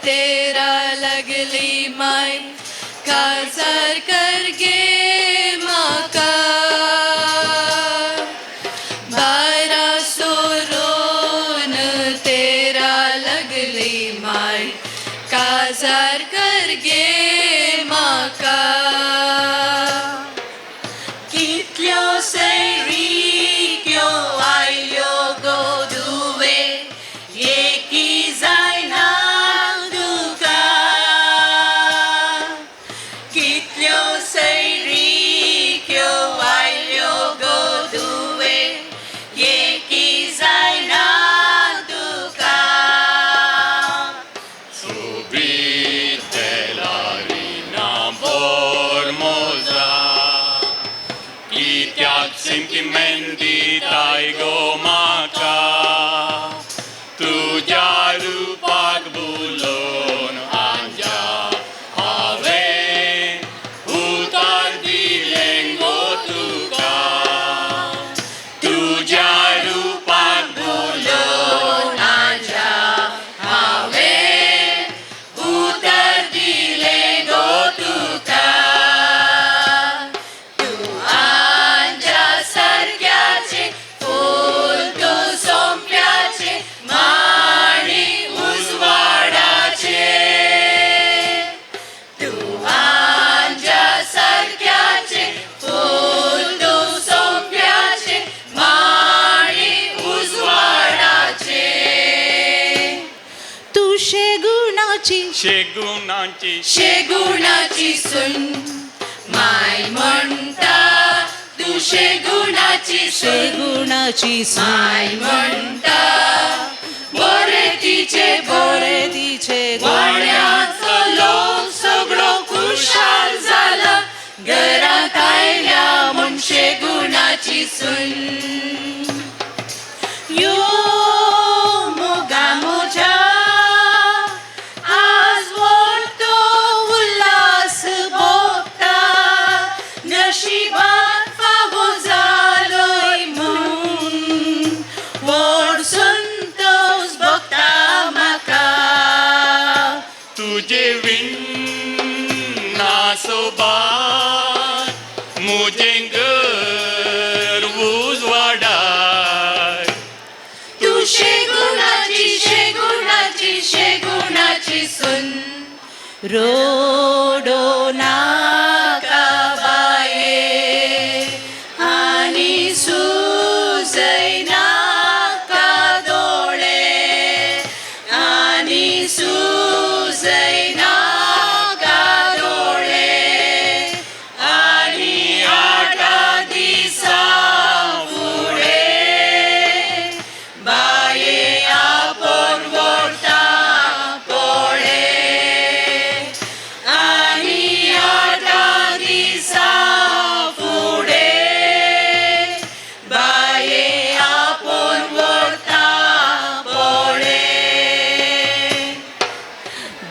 तेरा लगली माय काजार करगे माका 12 सोरोन तेरा लगली माय काजार करगे माका कितल्यो सैरीक्यो आयल्यो गोदुवे एकी जायना तुका कितल्यो सैरीक्यो आयल्यो गोदुवे एकी जायना तुका Sentimentai go maka tuja rupak bulon anja ave utar dilengo tuka tuja rupak bulon anja ave utar dilengo tuka शेगुणाची सून माय म्हणटा तू शेगुणाची माय म्हणटा बरे तिचे गोण्याचो लोक सगळो खुशाल जाला घरांत आयल्या म्हण शेगुणाची सून यो मोगा मोजा नशिबात फावो जालोय म्हूण व्हड संतोष भोगता म्हाका तुजे विण्णा सोबात मुजें घर उजवाडाय तू शेगुणाची सून रोडो नाका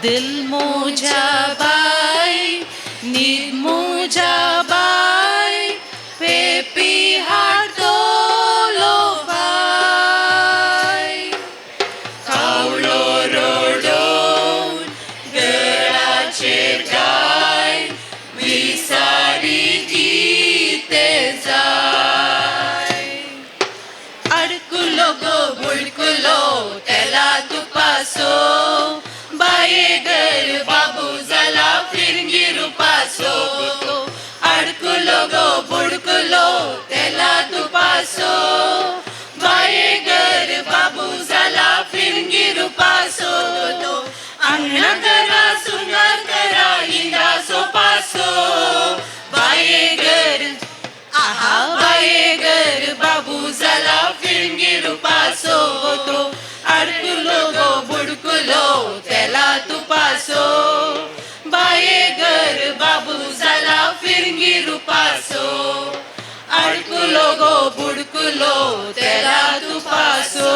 दिल मोजा बाय नीद मोजा बाय पेपी हाडटलो बाय कावळो रोडोन गळाचेर गाय विसारी गीते जाय अडकुलो गो बुडकुलो तेला तुपासो बाये घर बाबू जाला फिरंगी रुपासो अडकुलो गो बुडकुलो तेला तुपासो बाये घर बाबू जाला फिरंगी रुपासो अंगणा करा सुंदर करा हिंदा सोपासो बाये घर आहा बाये घर बाबू जाला फिरंगी रुपासो अडकुलो गो बुडकुलो तेला तुपासो बाये घर बाबू जाला फिरंगी रुपासो अडकुलो गो बुडकुलो तेला तुपासो